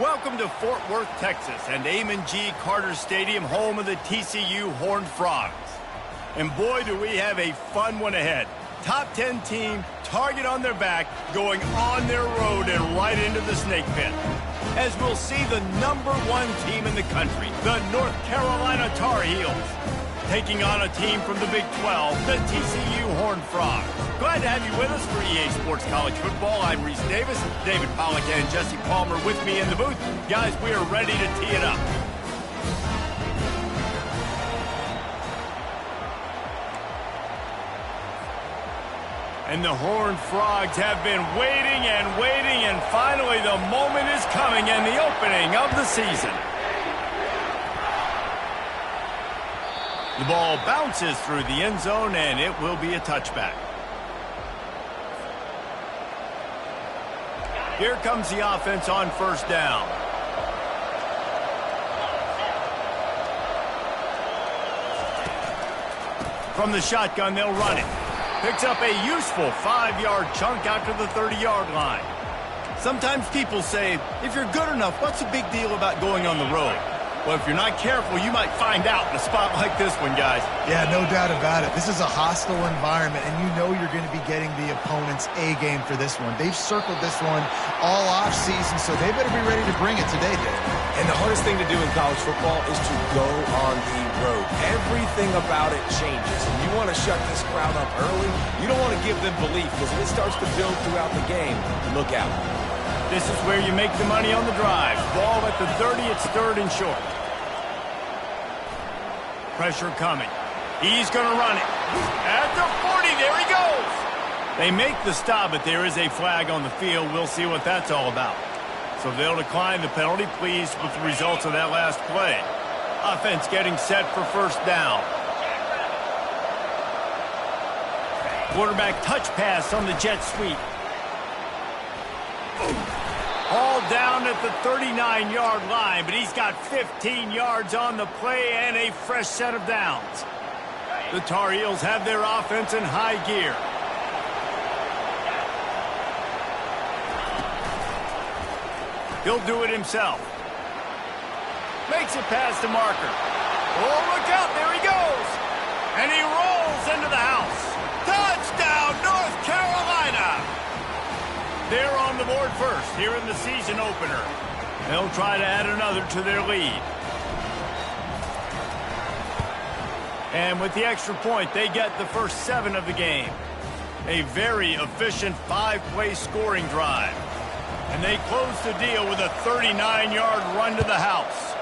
Welcome to Fort Worth, Texas, and Amon G. Carter Stadium, home of the TCU Horned Frogs. And boy, do we have a fun one ahead. Top 10 team, target on their back, going on their road and right into the snake pit. As we'll see the #1 team in the country, the North Carolina Tar Heels, taking on a team from the Big 12, the TCU Horned Frogs. Glad to have you with us for EA Sports College Football. I'm Reese Davis, David Pollack and Jesse Palmer with me in the booth. Guys, we are ready to tee it up. And the Horned Frogs have been waiting and finally the moment is coming and the opening of the season. The ball bounces through the end zone and it will be a touchback. Here comes the offense on first down. From the shotgun, they'll run it. Picks up a useful 5-yard chunk out to the 30-yard line. Sometimes people say, if you're good enough, what's the big deal about going on the road? Well, if you're not careful, you might find out in a spot like this one, guys. Yeah, no doubt about it. This is a hostile environment, and you know you're going to be getting the opponent's A-game for this one. They've circled this one all off-season, so they better be ready to bring it today, Dave. And the hardest thing to do in college football is to go on the road. Everything about it changes, and you want to shut this crowd up early. You don't want to give them belief, because if it starts to build throughout the game, look out. This is where you make the money on the drive. Ball at the 30, it's third and short. Pressure coming. He's going to run it. At the 40, there he goes. They make the stop, but there is a flag on the field. We'll see what that's all about. So they'll decline the penalty, pleased with the results of that last play. Offense getting set for first down. Quarterback touch pass on the jet sweep. All down at the 39-yard line, but he's got 15 yards on the play and a fresh set of downs. The Tar Heels have their offense in high gear. He'll do it himself. Makes it past the marker. Oh, look out, there he goes. And he rolls into the house. Touchdown, North Carolina! They're on the board first here in the season opener. They'll try to add another to their lead. And with the extra point, they get the first 7 of the game. A very efficient 5-play scoring drive. And they close the deal with a 39-yard run to the house.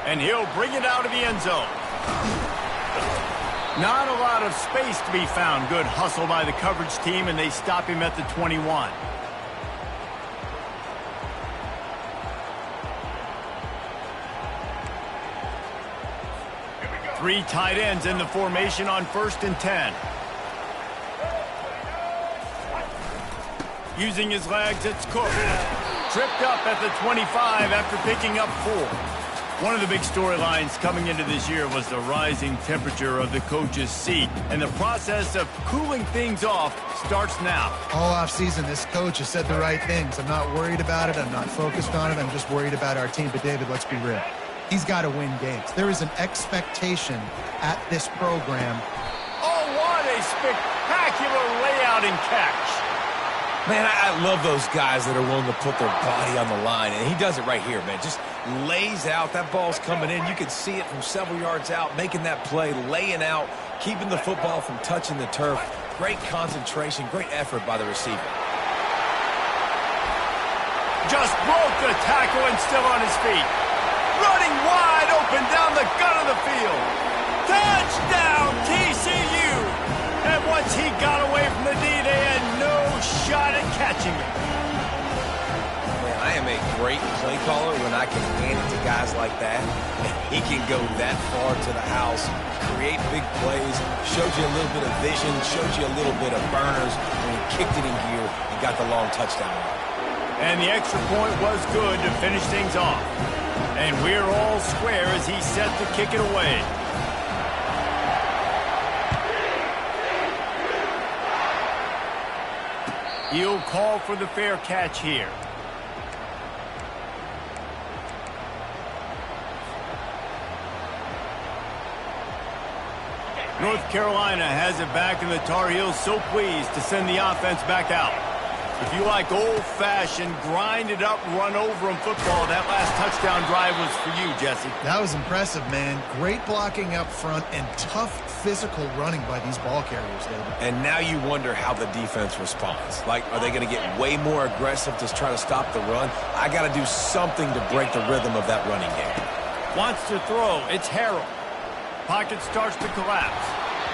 And he'll bring it out of the end zone. Not a lot of space to be found. Good hustle by the coverage team, and they stop him at the 21. Three tight ends in the formation on 1st and 10. Using his legs, it's Cook. Tripped up at the 25 after picking up 4. One of the big storylines coming into this year was the rising temperature of the coach's seat. And the process of cooling things off starts now. All offseason, this coach has said the right things. I'm not worried about it. I'm not focused on it. I'm just worried about our team. But, David, let's be real. He's got to win games. There is an expectation at this program. Oh, what a spectacular layout and catch. Man, I love those guys that are willing to put their body on the line, and he does it right here, man. Just lays out. That ball's coming in. You can see it from several yards out, making that play, laying out, keeping the football from touching the turf. Great concentration, great effort by the receiver. Just broke the tackle and still on his feet. Running wide open down the gut of the field. Touchdown, TCU! And once he got away from the D, they had no shot at catching him. Man, I am a great play caller when I can hand it to guys like that. He can go that far to the house, create big plays, showed you a little bit of vision, showed you a little bit of burners, and he kicked it in gear and got the long touchdown. And the extra point was good to finish things off. And we're all square as he's set to kick it away. He'll call for the fair catch here. North Carolina has it back, and the Tar Heels so pleased to send the offense back out. If you like old-fashioned, grind-it-up, run-over-'em football, that last touchdown drive was for you, Jesse. That was impressive, man. Great blocking up front and tough physical running by these ball carriers, David. And now you wonder how the defense responds. Like, are they going to get way more aggressive to try to stop the run? I got to do something to break the rhythm of that running game. Wants to throw. It's Harrell. Pocket starts to collapse.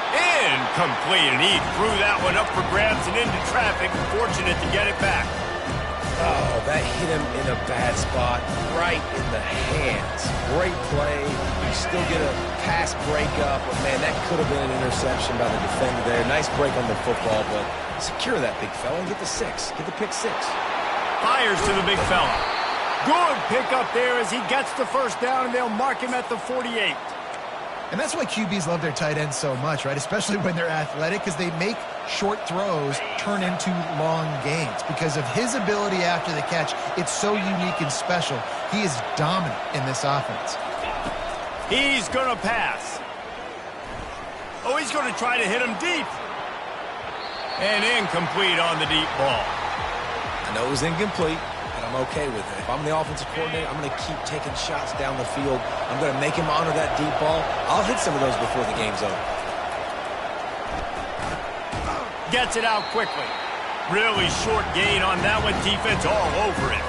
Incomplete, and he threw that one up for grabs and into traffic. Fortunate to get it back. Oh, that hit him in a bad spot, right in the hands. Great play. You still get a pass breakup, but man, that could have been an interception by the defender there. Nice break on the football, but secure that big fella and get the 6. Get the pick 6. Fires to the big fella. Good pick up there as he gets the first down, and they'll mark him at the 48. And that's why QBs love their tight ends so much, right? Especially when they're athletic, because they make short throws turn into long gains. Because of his ability after the catch, it's so unique and special. He is dominant in this offense. He's going to pass. Oh, he's going to try to hit him deep. And incomplete on the deep ball. I know it was incomplete, but I'm okay with it. If I'm the offensive coordinator, I'm going to keep taking shots down the field. I'm going to make him honor that deep ball. I'll hit some of those before the game's over. Gets it out quickly. Really short gain on that one. Defense all over it.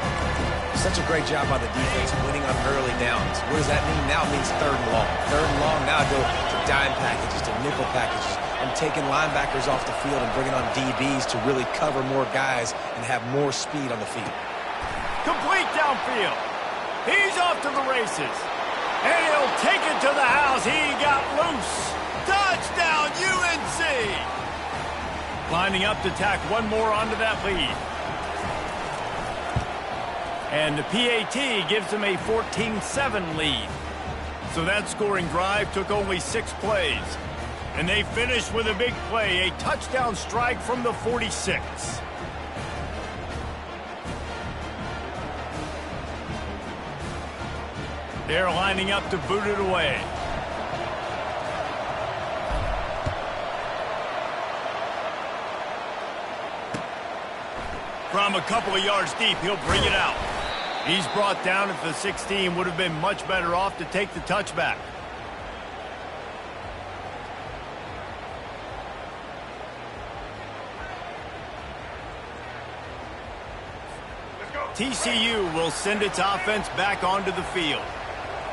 Such a great job by the defense winning on early downs. What does that mean? Now it means 3rd and long. 3rd and long, now I go to dime packages, to nickel packages. I'm taking linebackers off the field and bringing on DBs to really cover more guys and have more speed on the field. Complete downfield. He's off to the races. And he'll take it to the house. He got loose. Touchdown, UNC. Lining up to tack one more onto that lead. And the PAT gives them a 14-7 lead. So that scoring drive took only 6 plays. And they finished with a big play, a touchdown strike from the 46. They're lining up to boot it away. From a couple of yards deep, he'll bring it out. He's brought down at the 16. Would have been much better off to take the touchback. TCU will send its offense back onto the field.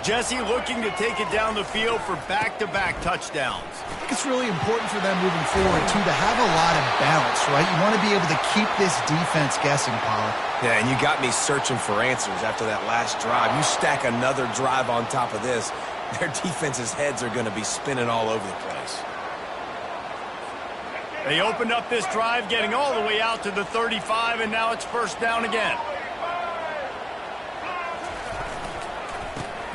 Jesse looking to take it down the field for back-to-back touchdowns. I think it's really important for them moving forward, too, to have a lot of balance, right? You want to be able to keep this defense guessing, Pollard. Yeah, and you got me searching for answers after that last drive. You stack another drive on top of this, their defense's heads are going to be spinning all over the place. They opened up this drive, getting all the way out to the 35, and now it's first down again.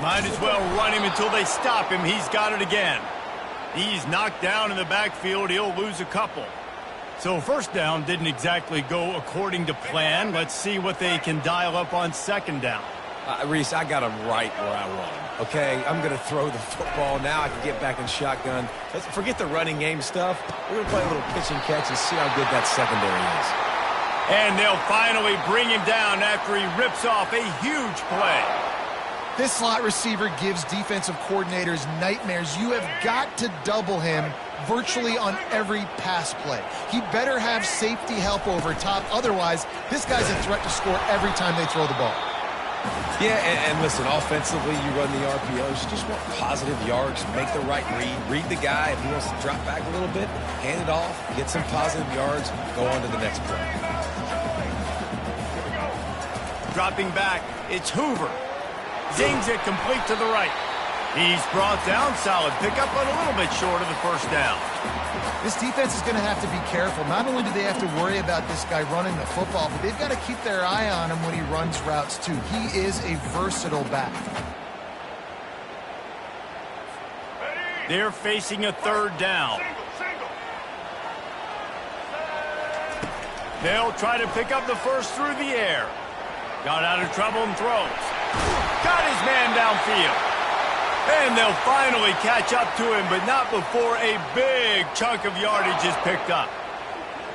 Might as well run him until they stop him. He's got it again. He's knocked down in the backfield. He'll lose a couple. So first down didn't exactly go according to plan. Let's see what they can dial up on second down. Reese, I got him right where I want him. Okay, I'm going to throw the football. Now I can get back in shotgun. Let's forget the running game stuff. We're going to play a little pitch and catch and see how good that secondary is. And they'll finally bring him down after he rips off a huge play. This slot receiver gives defensive coordinators nightmares. You have got to double him virtually on every pass play. He better have safety help over top. Otherwise, this guy's a threat to score every time they throw the ball. Yeah, and listen, offensively, you run the RPOs. You just want positive yards, make the right read the guy. If he wants to drop back a little bit, hand it off, get some positive yards, go on to the next play. Dropping back, it's Hoover. Zings it complete to the right. He's brought down, solid pickup, but a little bit short of the first down. This defense is going to have to be careful. Not only do they have to worry about this guy running the football, but they've got to keep their eye on him when he runs routes too. He is a versatile back. They're facing a third down. They'll try to pick up the first through the air. Got out of trouble and throws. Got his man downfield. And they'll finally catch up to him, but not before a big chunk of yardage is picked up.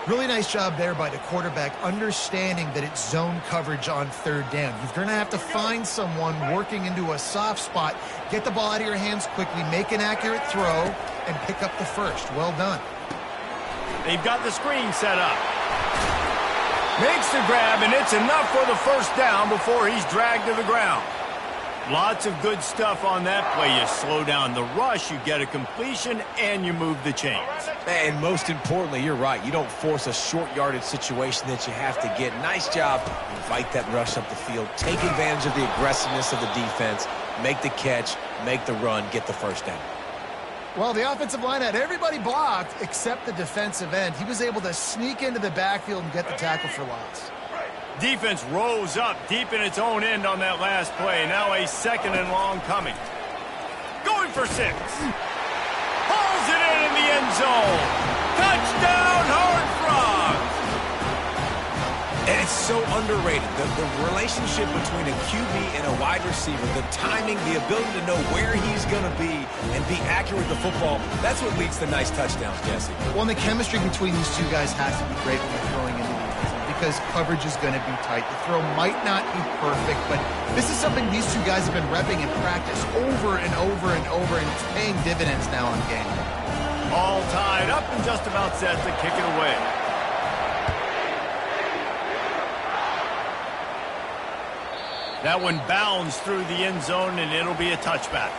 Really nice job there by the quarterback, understanding that it's zone coverage on third down. You're going to have to find someone working into a soft spot, get the ball out of your hands quickly, make an accurate throw, and pick up the first. Well done. They've got the screen set up. Makes the grab, and it's enough for the first down before he's dragged to the ground. Lots of good stuff on that play. You slow down the rush, you get a completion, and you move the chains. And most importantly, you're right. You don't force a short yardage situation that you have to get. Nice job. Invite that rush up the field. Take advantage of the aggressiveness of the defense. Make the catch, make the run, get the first down. Well, the offensive line had everybody blocked except the defensive end. He was able to sneak into the backfield and get the tackle for loss. Defense rose up deep in its own end on that last play. Now a second and long coming. Going for 6. Hauls it in the end zone. Touchdown, Horned Frogs! And it's so underrated. The relationship between a QB and a wide receiver, the timing, the ability to know where he's going to be and be accurate with the football, that's what leads to nice touchdowns, Jesse. Well, and the chemistry between these two guys has to be great when they're throwing into the because coverage is going to be tight. The throw might not be perfect, but this is something these two guys have been repping in practice over and over and over, and it's paying dividends now on game. All tied up and just about set to kick it away. That one bounds through the end zone, and it'll be a touchback.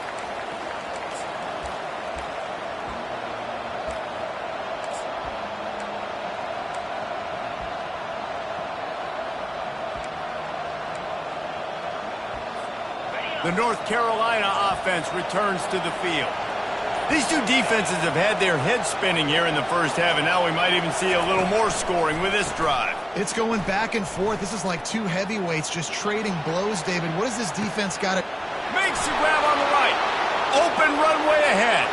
The North Carolina offense returns to the field. These two defenses have had their heads spinning here in the first half, and now we might even see a little more scoring with this drive. It's going back and forth. This is like two heavyweights just trading blows, David. What does this defense got to... Makes the grab on the right. Open runway ahead.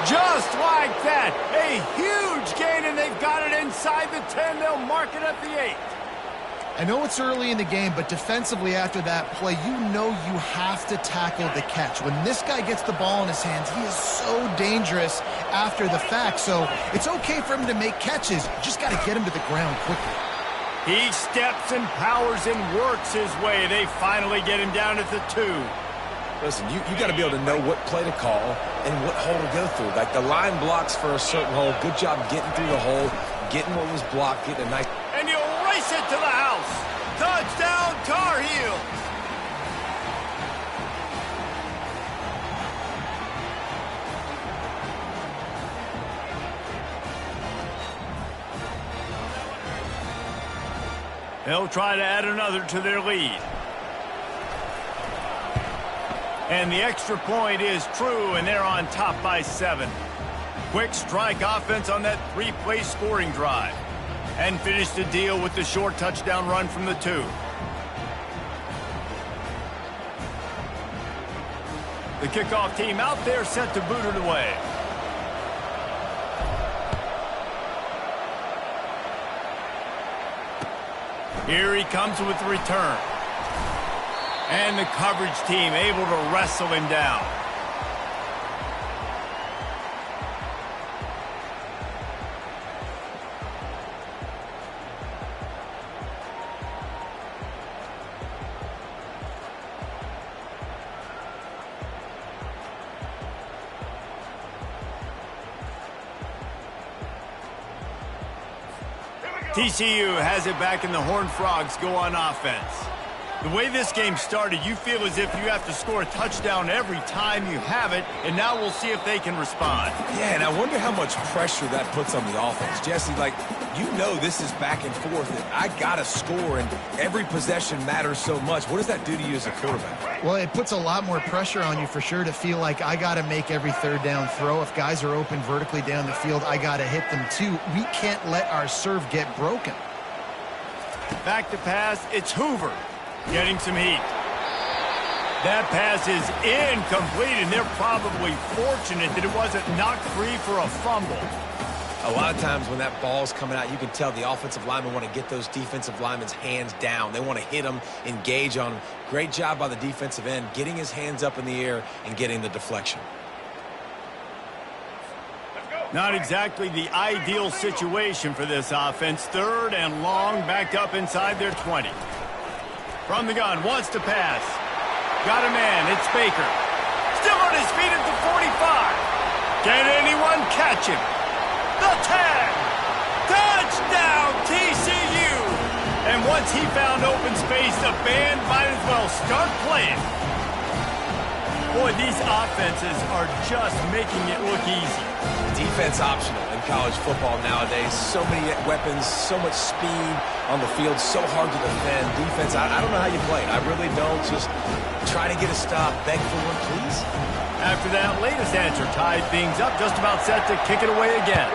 Just like that. A huge gain, and they've got it inside the 10. They'll mark it at the 8. I know it's early in the game, but defensively after that play, you know you have to tackle the catch. When this guy gets the ball in his hands, he is so dangerous after the fact. So it's okay for him to make catches. You just got to get him to the ground quickly. He steps and powers and works his way. They finally get him down at the 2. Listen, you got to be able to know what play to call and what hole to go through. Like the line blocks for a certain hole. Good job getting through the hole, getting what was blocked, getting a nice... And you'll race it to the house. Touchdown, Tar Heels. They'll try to add another to their lead. And the extra point is true, and they're on top by 7. Quick strike offense on that 3-play scoring drive. And finish the deal with the short touchdown run from the 2. The kickoff team out there set to boot it away. Here he comes with the return. And the coverage team able to wrestle him down. TCU has it back, and the Horned Frogs go on offense. The way this game started, you feel as if you have to score a touchdown every time you have it, and now we'll see if they can respond. Yeah, and I wonder how much pressure that puts on the offense. Jesse, like, you know this is back and forth, and I got to score, and every possession matters so much. What does that do to you as a quarterback? Well, it puts a lot more pressure on you for sure to feel like I got to make every third down throw. If guys are open vertically down the field, I got to hit them too. We can't let our serve get broken. Back to pass, it's Hoover. Getting some heat. That pass is incomplete, and they're probably fortunate that it wasn't knocked free for a fumble. A lot of times when that ball's coming out, you can tell the offensive linemen want to get those defensive linemen's hands down. They want to hit them, engage on them. Great job by the defensive end, getting his hands up in the air and getting the deflection. Not exactly the ideal situation for this offense. 3rd and long, backed up inside their 20. From the gun, wants to pass. Got a man, it's Baker. Still on his feet at the 45. Can anyone catch him? The tag! Touchdown, TCU! And once he found open space, the band might as well start playing. Boy, these offenses are just making it look easy. Defense optional in college football nowadays. So many weapons, so much speed on the field, so hard to defend. Defense, I don't know how you play it. I really don't. Just try to get a stop, beg for one, please. After that latest answer tied things up, just about set to kick it away again.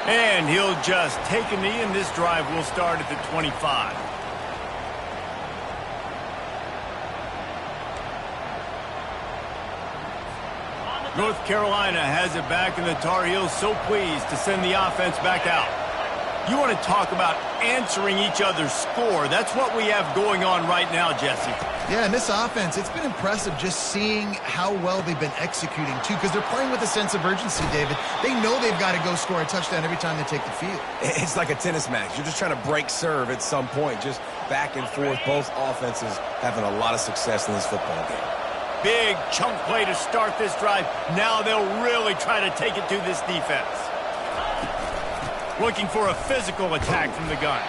And he'll just take a knee, and this drive will start at the 25. North Carolina has it back, and the Tar Heels so pleased to send the offense back out. You want to talk about answering each other's score. That's what we have going on right now, Jesse. Yeah, and this offense, it's been impressive just seeing how well they've been executing, too, because they're playing with a sense of urgency, David. They know they've got to go score a touchdown every time they take the field. It's like a tennis match. You're just trying to break serve at some point, just back and forth. Both offenses having a lot of success in this football game. Big chunk play to start this drive. Now they'll really try to take it to this defense. Looking for a physical attack from the gun.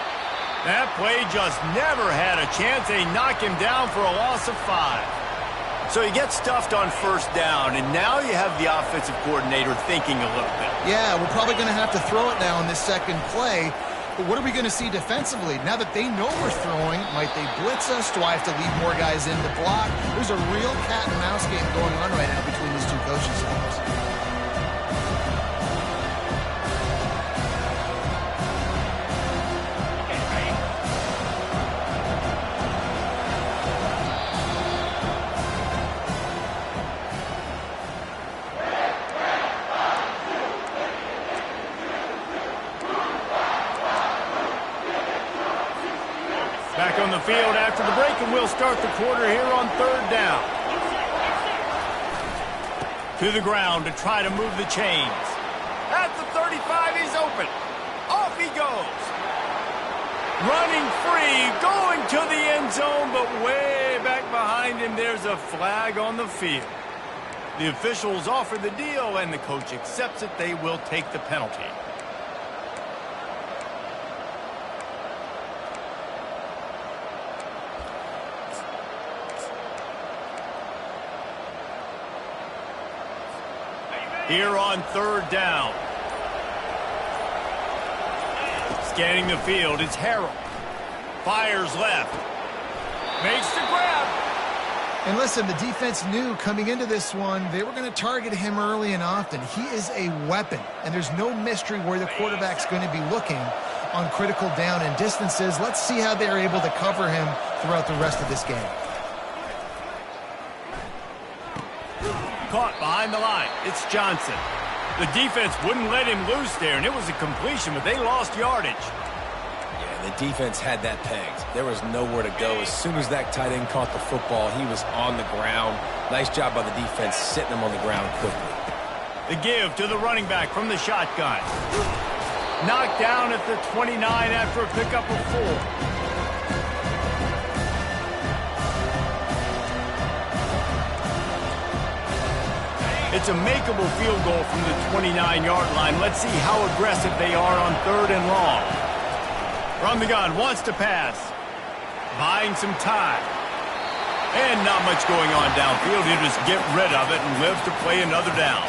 That play just never had a chance. They knock him down for a loss of 5. So you get stuffed on 1st down, and now you have the offensive coordinator thinking a little bit. Yeah, we're probably going to have to throw it now in this 2nd play. But what are we going to see defensively? Now that they know we're throwing, might they blitz us? Do I have to leave more guys in to block? There's a real cat and mouse game going on right now between these two coaching staffs. Back on the field after the break, and we'll start the quarter here on 3rd down. To the ground to try to move the chains. At the 35, he's open. Off he goes. Running free, going to the end zone, but way back behind him, there's a flag on the field. The officials offer the deal, and the coach accepts it. They will take the penalty. Here on 3rd down. Scanning the field, it's Harrell. Fires left. Makes the grab. And listen, the defense knew coming into this one, they were going to target him early and often. He is a weapon, and there's no mystery where the quarterback's going to be looking on critical down and distances. Let's see how they're able to cover him throughout the rest of this game. Caught behind the line. It's Johnson. The defense wouldn't let him loose there, and it was a completion, but they lost yardage. Yeah, the defense had that pegged. There was nowhere to go. As soon as that tight end caught the football, he was on the ground. Nice job by the defense sitting him on the ground quickly. The give to the running back from the shotgun. Knocked down at the 29 after a pickup of 4. It's a makeable field goal from the 29-yard line. Let's see how aggressive they are on 3rd and long. From the gun, wants to pass. Buying some time. And not much going on downfield. He'll just get rid of it and live to play another down.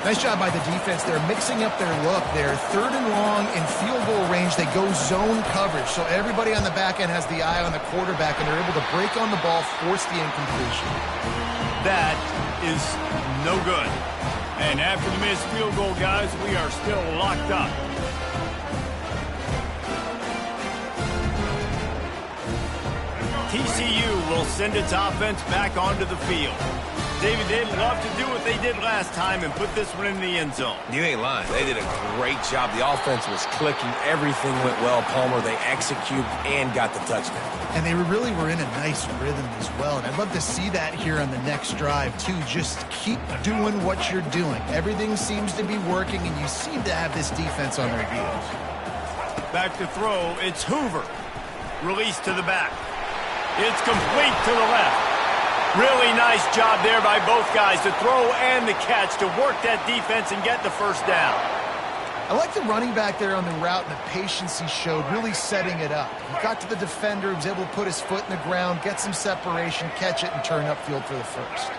Nice job by the defense. They're mixing up their look. They're 3rd and long in field goal range. They go zone coverage. So everybody on the back end has the eye on the quarterback, and they're able to break on the ball, force the incompletion. That is no good. And after the missed field goal, guys, we are still locked up. TCU will send its offense back onto the field. David, they'd love to do what they did last time and put this one in the end zone. You ain't lying. They did a great job. The offense was clicking. Everything went well, Palmer. They executed and got the touchdown. And they really were in a nice rhythm as well. And I'd love to see that here on the next drive, too. Just keep doing what you're doing. Everything seems to be working, and you seem to have this defense on their heels. Back to throw. It's Hoover. Release to the back. It's complete to the left. Really nice job there by both guys to throw and the catch to work that defense and get the first down. I like the running back there on the route and the patience he showed, really setting it up. He got to the defender, he was able to put his foot in the ground, get some separation, catch it, and turn upfield for the first.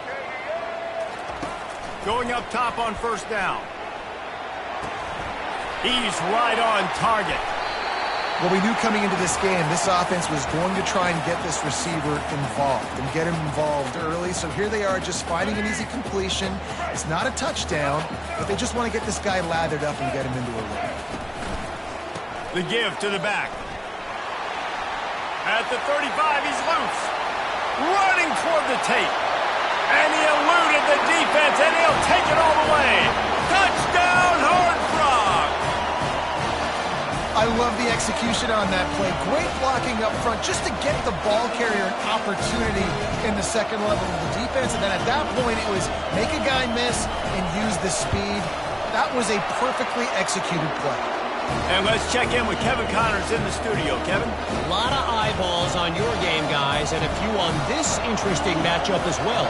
Going up top on first down. He's right on target. Well, we knew coming into this game, this offense was going to try and get this receiver involved and get him involved early. So here they are just finding an easy completion. It's not a touchdown, but they just want to get this guy lathered up and get him into a rhythm. The give to the back. At the 35, he's loose. Running toward the tape. And he eluded the defense, and he'll take it all the way. Touchdown, Horned Frogs! I love the execution on that play. Great blocking up front just to get the ball carrier an opportunity in the second level of the defense. And then at that point, it was make a guy miss and use the speed. That was a perfectly executed play. And let's check in with Kevin Connors in the studio. Kevin? A lot of eyeballs on your game, guys, and a few on this interesting matchup as well.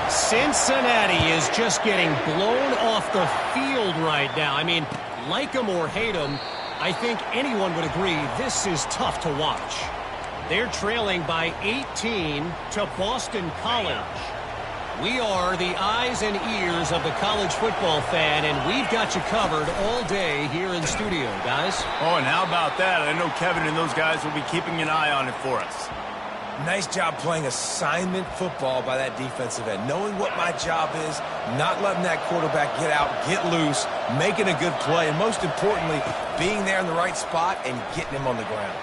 Cincinnati is just getting blown off the field right now. I mean, like them or hate them, I think anyone would agree this is tough to watch. They're trailing by 18 to Boston College. We are the eyes and ears of the college football fan, and we've got you covered all day here in studio, guys. Oh, and how about that? I know Kevin and those guys will be keeping an eye on it for us. Nice job playing assignment football by that defensive end. Knowing what my job is, not letting that quarterback get out, get loose, making a good play, and most importantly, being there in the right spot and getting him on the ground.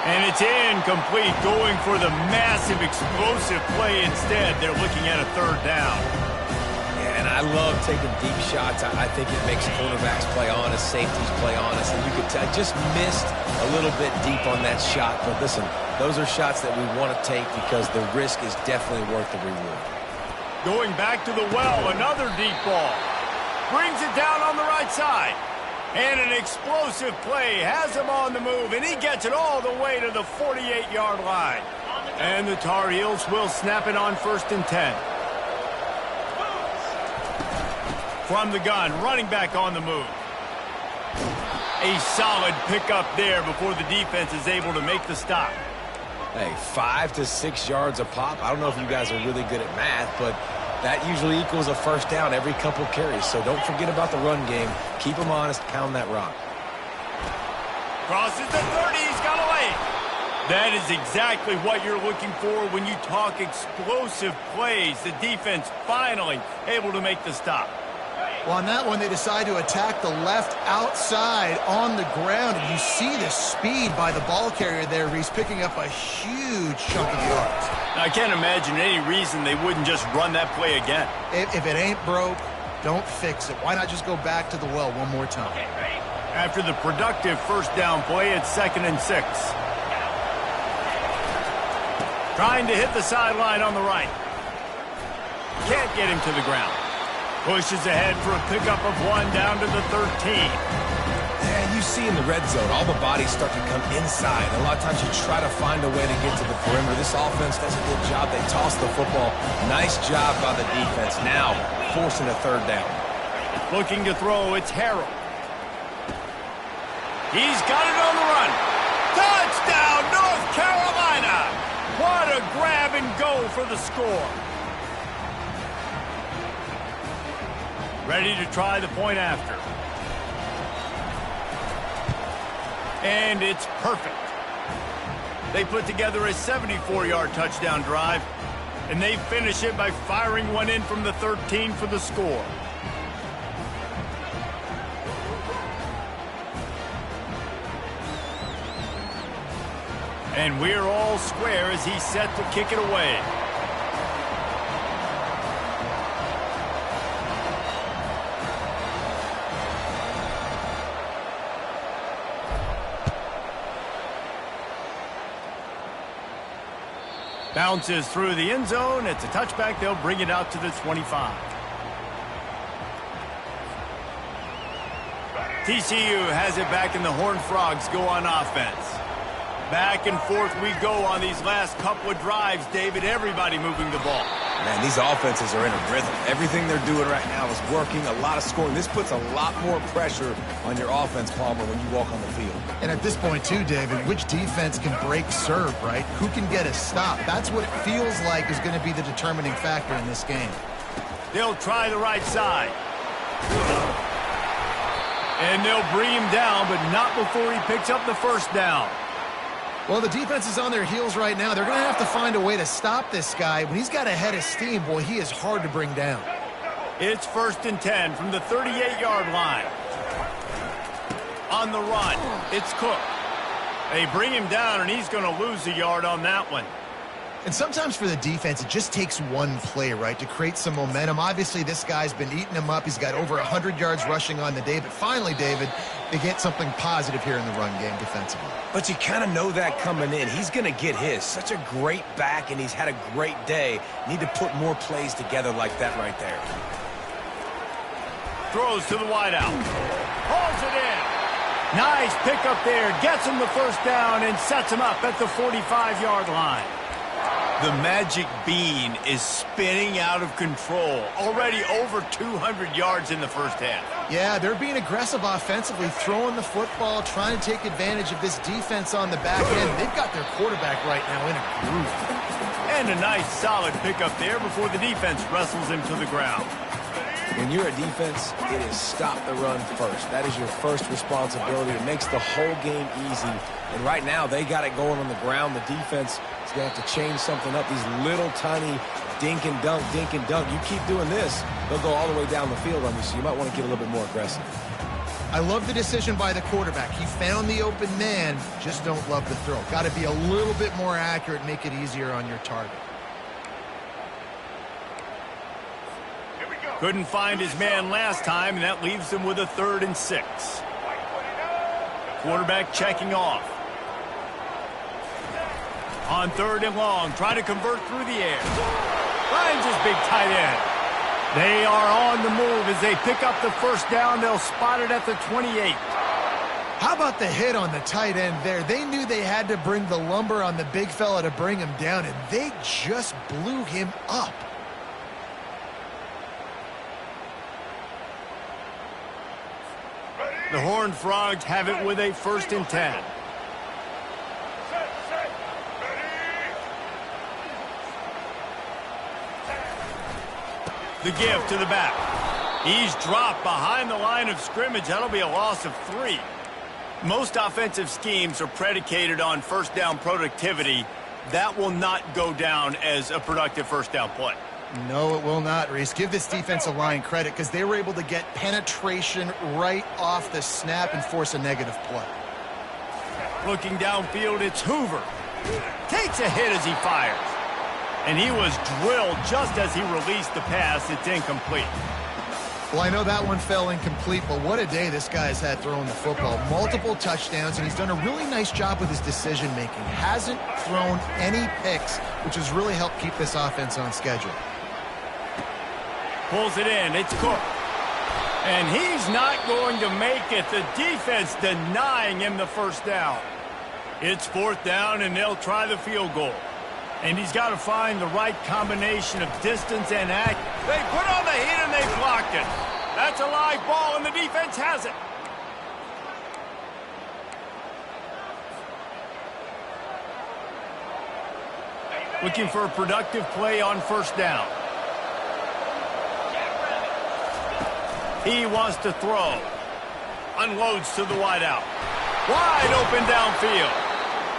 And it's incomplete, going for the massive explosive play instead. They're looking at a third down. Yeah, and I love taking deep shots. I think it makes quarterbacks play honest, safeties play honest, and you could tell I just missed a little bit deep on that shot. But listen, those are shots that we want to take because the risk is definitely worth the reward. Going back to the well, another deep ball. Brings it down on the right side. And an explosive play has him on the move, and he gets it all the way to the 48-yard line. And the Tar Heels will snap it on 1st and 10. From the gun, running back on the move. A solid pickup there before the defense is able to make the stop. Hey, 5 to 6 yards a pop. I don't know if you guys are really good at math, but that usually equals a first down every couple carries. So don't forget about the run game. Keep them honest. Pound that rock. Crosses the 30. He's got away. That is exactly what you're looking for when you talk explosive plays. The defense finally able to make the stop. Well, on that one, they decide to attack the left outside on the ground. And you see the speed by the ball carrier there, Reese, picking up a huge chunk of yards. I can't imagine any reason they wouldn't just run that play again. If it ain't broke, don't fix it. Why not just go back to the well one more time? After the productive first down play, it's 2nd and 6. Trying to hit the sideline on the right. Can't get him to the ground. Pushes ahead for a pickup of 1 down to the 13. Yeah, you see in the red zone, all the bodies start to come inside. A lot of times you try to find a way to get to the perimeter. This offense does a good job. They toss the football. Nice job by the defense. Now forcing a 3rd down. Looking to throw, it's Harrell. He's got it on the run. Touchdown, North Carolina! What a grab and go for the score. Ready to try the point after. And it's perfect. They put together a 74-yard touchdown drive, and they finish it by firing one in from the 13 for the score. And we're all square as he's set to kick it away. Bounces through the end zone. It's a touchback. They'll bring it out to the 25. TCU has it back, and the Horned Frogs go on offense. Back and forth we go on these last couple of drives, David. Everybody moving the ball. Man, these offenses are in a rhythm. Everything they're doing right now is working. A lot of scoring. This puts a lot more pressure on your offense, Palmer, when you walk on the field. And at this point, too, David, which defense can break serve, right? Who can get a stop? That's what it feels like is going to be the determining factor in this game. They'll try the right side. And they'll bring him down, but not before he picks up the first down. Well, the defense is on their heels right now. They're going to have to find a way to stop this guy. When he's got a head of steam, boy, he is hard to bring down. It's 1st and 10 from the 38-yard line. On the run, it's Cook. They bring him down, and he's going to lose a yard on that one. And sometimes for the defense, it just takes one play, right, to create some momentum. Obviously, this guy's been eating him up. He's got over 100 yards rushing on the day. But finally, David, they get something positive here in the run game defensively. But you kind of know that coming in. He's going to get his. Such a great back, and he's had a great day. Need to put more plays together like that right there. Throws to the wideout. Hauls it in. Nice pickup there. Gets him the first down and sets him up at the 45-yard line. The magic bean is spinning out of control. Already over 200 yards in the first half. Yeah, they're being aggressive offensively, throwing the football, trying to take advantage of this defense on the back end. They've got their quarterback right now in a groove. And a nice solid pickup there before the defense wrestles him to the ground. When you're a defense, it is stop the run first. That is your first responsibility. It makes the whole game easy. And right now, they got it going on the ground. The defense is going to have to change something up. These little tiny dink and dunk, dink and dunk. You keep doing this, they'll go all the way down the field on you, so you might want to get a little bit more aggressive. I love the decision by the quarterback. He found the open man, just don't love the throw. Got to be a little bit more accurate, make it easier on your target. Couldn't find his man last time, and that leaves him with a 3rd and 6. Quarterback checking off. On 3rd and long, trying to convert through the air. Finds his big tight end. They are on the move as they pick up the first down. They'll spot it at the 28. How about the hit on the tight end there? They knew they had to bring the lumber on the big fella to bring him down, and they just blew him up. The Horned Frogs have it with a 1st and 10. The give to the back. He's dropped behind the line of scrimmage. That'll be a loss of 3. Most offensive schemes are predicated on first down productivity. That will not go down as a productive first down play. No, it will not, Reese. Give this defensive line credit because they were able to get penetration right off the snap and force a negative play. Looking downfield, it's Hoover. Takes a hit as he fires. And he was drilled just as he released the pass. It's incomplete. Well, I know that one fell incomplete, but what a day this guy has had throwing the football. Multiple touchdowns, and he's done a really nice job with his decision-making. Hasn't thrown any picks, which has really helped keep this offense on schedule. Pulls it in. It's Cook. And he's not going to make it. The defense denying him the first down. It's 4th down, and they'll try the field goal. And he's got to find the right combination of distance and act. They put on the heat, and they blocked it. That's a live ball, and the defense has it. Looking for a productive play on first down. He wants to throw. Unloads to the wideout. Wide open downfield.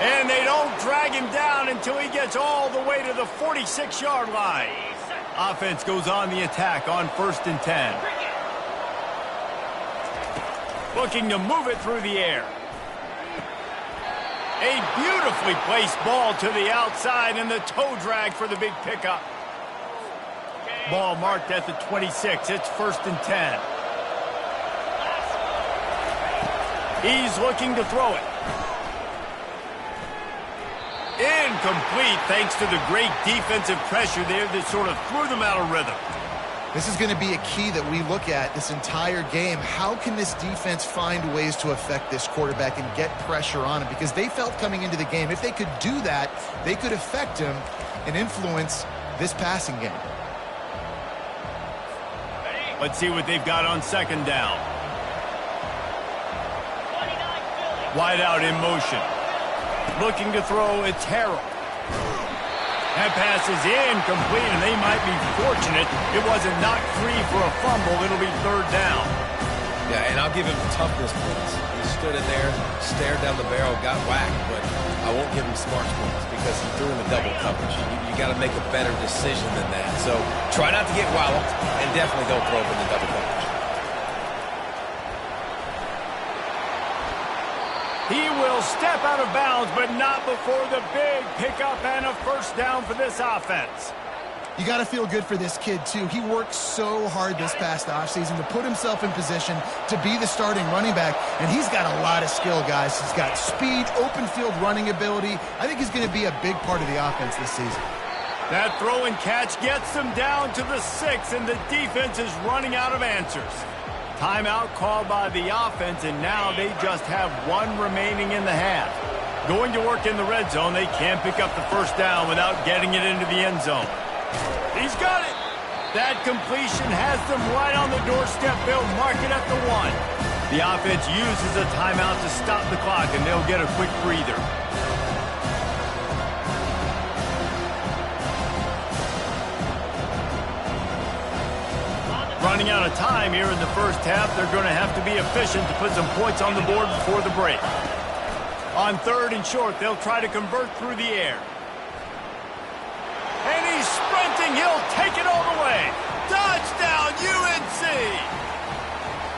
And they don't drag him down until he gets all the way to the 46-yard line. Offense goes on the attack on 1st and 10. Looking to move it through the air. A beautifully placed ball to the outside and the toe drag for the big pickup. Ball marked at the 26. It's 1st and 10. He's looking to throw it. Incomplete thanks to the great defensive pressure there that sort of threw them out of rhythm. This is going to be a key that we look at this entire game. How can this defense find ways to affect this quarterback and get pressure on him? Because they felt coming into the game, if they could do that, they could affect him and influence this passing game. Let's see what they've got on second down. Wide out in motion. Looking to throw, it's Harrell. That pass is incomplete, and they might be fortunate it wasn't knocked free for a fumble. It'll be third down. Yeah, and I'll give him toughness points. He stood in there, stared down the barrel, got whacked, but I won't give him smarts points because he threw in the double coverage. You got to make a better decision than that. So try not to get walloped, and definitely don't throw up in the double coverage. He will step out of bounds, but not before the big pickup and a first down for this offense. You got to feel good for this kid, too. He worked so hard this past offseason to put himself in position to be the starting running back, and he's got a lot of skill, guys. He's got speed, open field running ability. I think he's going to be a big part of the offense this season. That throw and catch gets them down to the 6, and the defense is running out of answers. Timeout called by the offense, and now they just have one remaining in the half. Going to work in the red zone, they can't pick up the first down without getting it into the end zone. He's got it. That completion has them right on the doorstep. They'll mark it at the 1. The offense uses a timeout to stop the clock, and they'll get a quick breather. Running out of time here in the first half, they're going to have to be efficient to put some points on the board before the break. On third and short, they'll try to convert through the air. And he's sprinting. He'll take it all the way. Touchdown, UNC!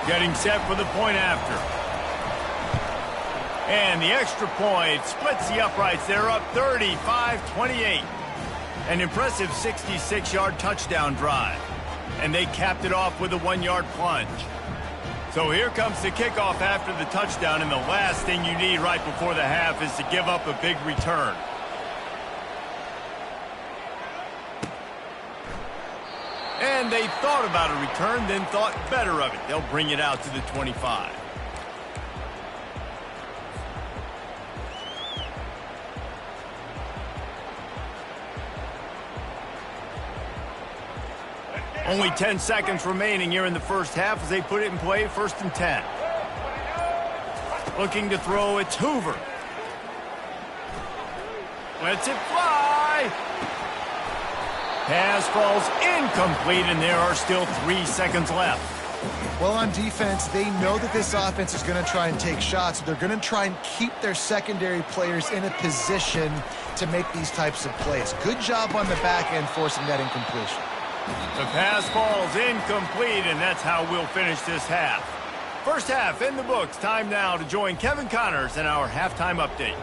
Getting set for the point after. And the extra point splits the uprights. They're up 35-28. An impressive 66-yard touchdown drive. And they capped it off with a 1-yard plunge. So here comes the kickoff after the touchdown, and the last thing you need right before the half is to give up a big return. And they thought about a return, then thought better of it. They'll bring it out to the 25. Only 10 seconds remaining here in the first half as they put it in play, 1st and 10. Looking to throw, it's Hoover. Lets it fly. Pass falls incomplete, and there are still 3 seconds left. Well, on defense, they know that this offense is going to try and take shots. They're going to try and keep their secondary players in a position to make these types of plays. Good job on the back end forcing that incompletion. The pass falls incomplete, and that's how we'll finish this half. First half in the books. Time now to join Kevin Connors in our halftime update.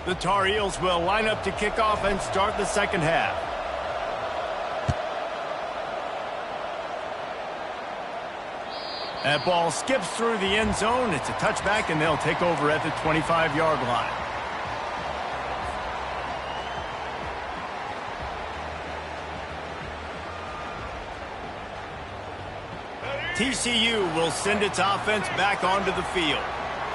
The Tar Heels will line up to kick off and start the second half. That ball skips through the end zone. It's a touchback, and they'll take over at the 25-yard line. TCU will send its offense back onto the field.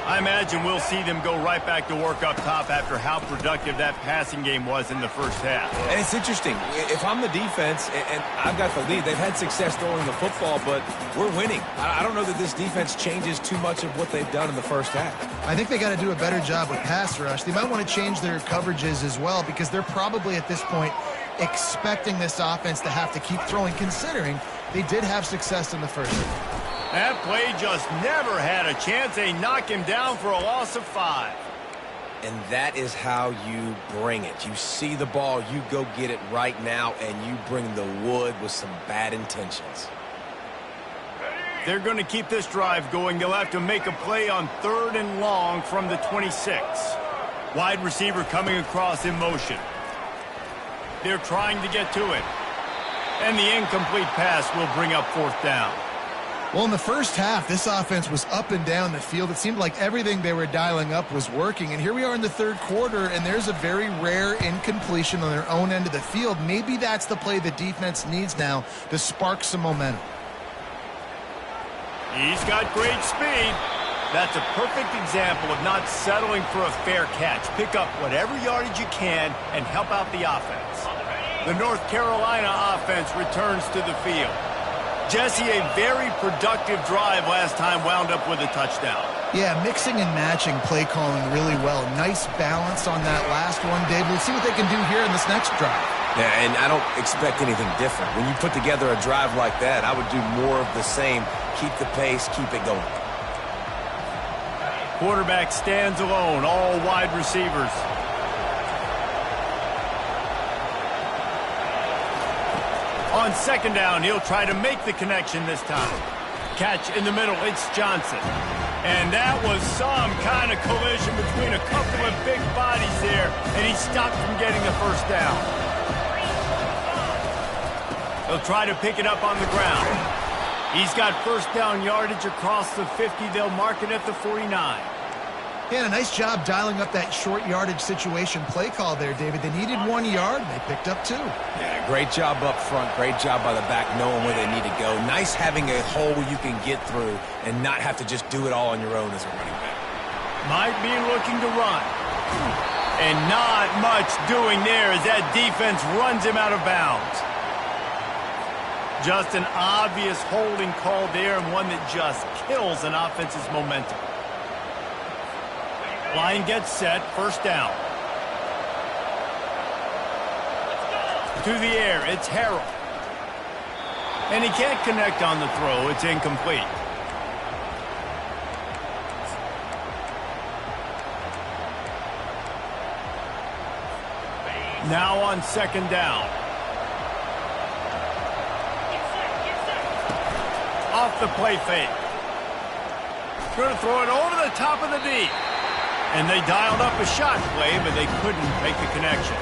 I imagine we'll see them go right back to work up top after how productive that passing game was in the first half. And it's interesting. If I'm the defense and I've got the lead, they've had success throwing the football, but we're winning. I don't know that this defense changes too much of what they've done in the first half. I think they got to do a better job with pass rush. They might want to change their coverages as well because they're probably at this point expecting this offense to have to keep throwing, considering they did have success in the first half. That play just never had a chance. They knock him down for a loss of 5. And that is how you bring it. You see the ball, you go get it right now, and you bring the wood with some bad intentions. They're going to keep this drive going. They'll have to make a play on 3rd and long from the 26. Wide receiver coming across in motion. They're trying to get to it. And the incomplete pass will bring up 4th down. Well, in the first half, this offense was up and down the field. It seemed like everything they were dialing up was working. And here we are in the third quarter, and there's a very rare incompletion on their own end of the field. Maybe that's the play the defense needs now to spark some momentum. He's got great speed. That's a perfect example of not settling for a fair catch. Pick up whatever yardage you can and help out the offense. The North Carolina offense returns to the field. Jesse, a very productive drive last time wound up with a touchdown. Yeah, mixing and matching play calling really well. Nice balance on that last one, Dave. We'll see what they can do here in this next drive. Yeah, and I don't expect anything different. When you put together a drive like that, I would do more of the same. Keep the pace, keep it going. Quarterback stands alone, all wide receivers. On 2nd down, he'll try to make the connection this time. Catch in the middle, it's Johnson. And that was some kind of collision between a couple of big bodies there, and he stopped from getting the 1st down. He'll try to pick it up on the ground. He's got 1st down yardage across the 50. They'll mark it at the 49. Yeah, a nice job dialing up that short yardage situation play call there, David. They needed 1 yard, and they picked up 2. Yeah, great job up front. Great job by the back knowing where they need to go. Nice having a hole you can get through and not have to just do it all on your own as a running back. Might be looking to run. And not much doing there as that defense runs him out of bounds. Just an obvious holding call there, and one that just kills an offense's momentum. Line gets set, 1st down. To the air, it's Harrell. And he can't connect on the throw, it's incomplete. Now on 2nd down. Off the play fake. Going to throw it over the top of the D. And they dialed up a shot play, but they couldn't make the connection.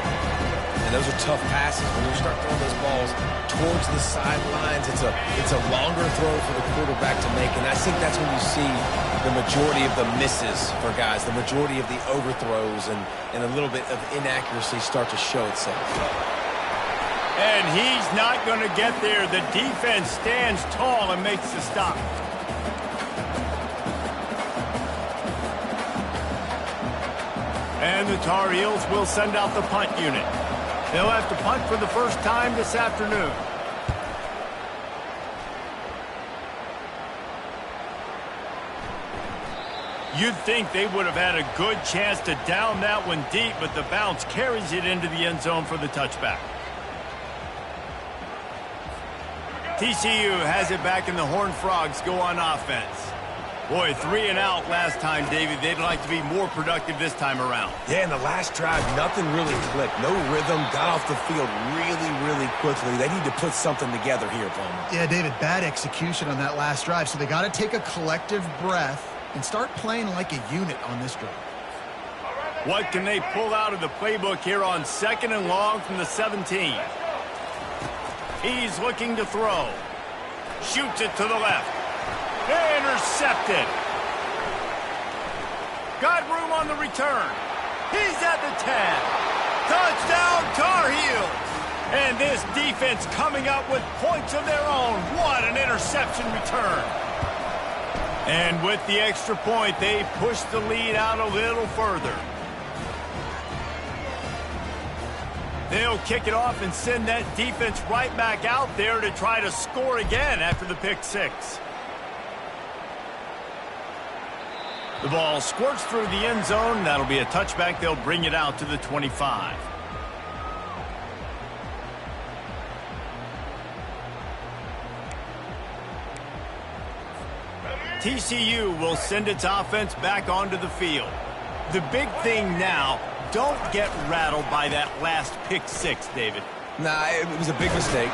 And those are tough passes. When you start throwing those balls towards the sidelines, it's a longer throw for the quarterback to make. And I think that's when you see the majority of the misses for guys, the majority of the overthrows and a little bit of inaccuracy start to show itself. And he's not going to get there. The defense stands tall and makes the stop. And the Tar Heels will send out the punt unit. They'll have to punt for the first time this afternoon. You'd think they would have had a good chance to down that one deep, but the bounce carries it into the end zone for the touchback. TCU has it back, and the Horned Frogs go on offense. Boy, 3 and out last time, David. They'd like to be more productive this time around. Yeah, in the last drive, nothing really clicked. No rhythm, got off the field really, really quickly. They need to put something together here, Palmer. Yeah, David, bad execution on that last drive, so they got to take a collective breath and start playing like a unit on this drive. What can they pull out of the playbook here on 2nd and long from the 17? He's looking to throw. Shoots it to the left. Intercepted. Got room on the return. He's at the 10. Touchdown, Tar Heels. And this defense coming up with points of their own. What an interception return. And with the extra point, they push the lead out a little further. They'll kick it off and send that defense right back out there to try to score again after the pick 6. The ball squirts through the end zone. That'll be a touchback. They'll bring it out to the 25. TCU will send its offense back onto the field. The big thing now, don't get rattled by that last pick 6, David. Nah, it was a big mistake.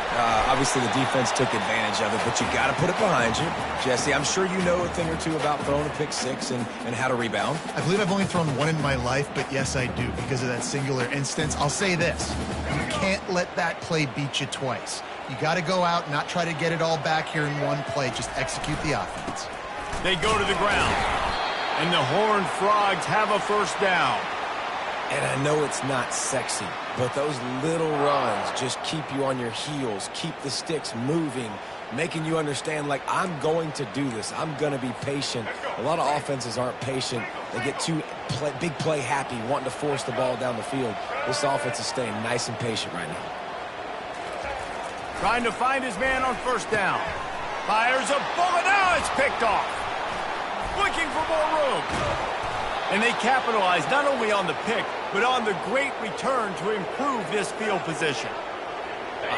Obviously, the defense took advantage of it, but you got to put it behind you. Jesse, I'm sure you know a thing or two about throwing a pick 6 and how to rebound. I believe I've only thrown one in my life, but yes, I do because of that singular instance. I'll say this. You can't let that play beat you twice. You got to go out and not try to get it all back here in one play. Just execute the offense. They go to the ground, and the Horned Frogs have a first down. And I know it's not sexy, but those little runs just keep you on your heels, keep the sticks moving, making you understand, like, I'm going to do this. I'm going to be patient. A lot of offenses aren't patient. They get too big play happy, wanting to force the ball down the field. This offense is staying nice and patient right now. Trying to find his man on first down. Fires a bullet. Now it's picked off. Looking for more room. And they capitalize not only on the pick, but on the great return to improve this field position.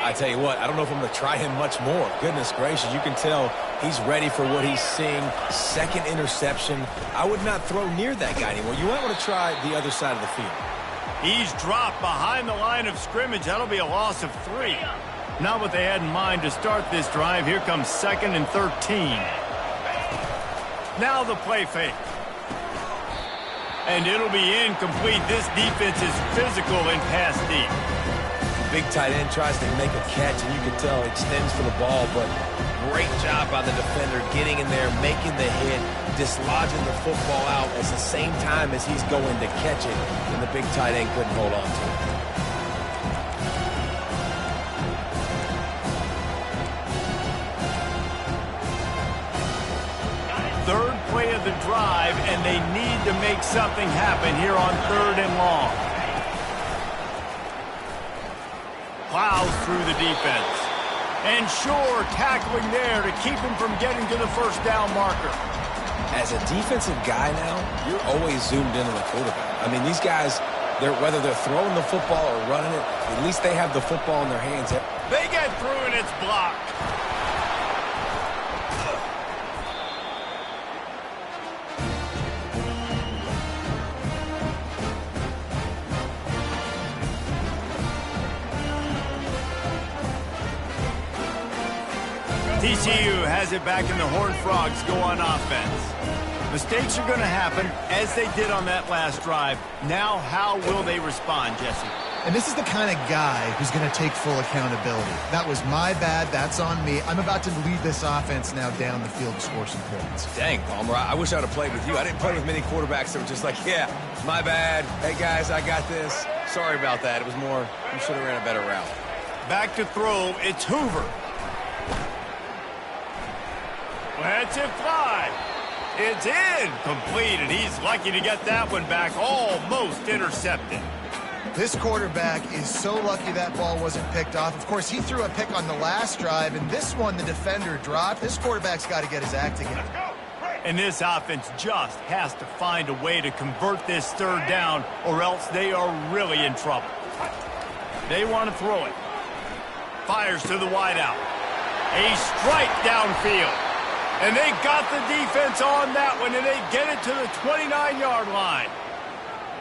I tell you what, I don't know if I'm going to try him much more. Goodness gracious, you can tell he's ready for what he's seeing. Second interception. I would not throw near that guy anymore. You might want to try the other side of the field. He's dropped behind the line of scrimmage. That'll be a loss of 3. Not what they had in mind to start this drive. Here comes 2nd and 13. Now the play fake. And it'll be incomplete. This defense is physical and pass deep. Big tight end tries to make a catch, and you can tell he extends for the ball, but great job by the defender getting in there, making the hit, dislodging the football out at the same time as he's going to catch it, and the big tight end couldn't hold on to it. Third play of the drive, and they need to make something happen here on 3rd and long. Plows through the defense. And Shore tackling there to keep him from getting to the first down marker. As a defensive guy now, you're always zoomed in on the quarterback. I mean, these guys, whether they're throwing the football or running it, at least they have the football in their hands. They get through, and it's blocked. TCU has it back, and the Horned Frogs go on offense. Mistakes are going to happen, as they did on that last drive. Now, how will they respond, Jesse? And this is the kind of guy who's going to take full accountability. That was my bad. That's on me. I'm about to lead this offense now down the field to score some points. Dang, Palmer, I wish I would have played with you. I didn't play with many quarterbacks that were just like, yeah, my bad. Hey, guys, I got this. Sorry about that. It was more, you should have ran a better route. Back to throw. It's Hoover. Lets it fly. It's incomplete, and he's lucky to get that one back, almost intercepted. This quarterback is so lucky that ball wasn't picked off. Of course, he threw a pick on the last drive, and this one the defender dropped. This quarterback's got to get his act together. And this offense just has to find a way to convert this 3rd down, or else they are really in trouble. They want to throw it. Fires to the wideout. A strike downfield. And they got the defense on that one, and they get it to the 29-yard line.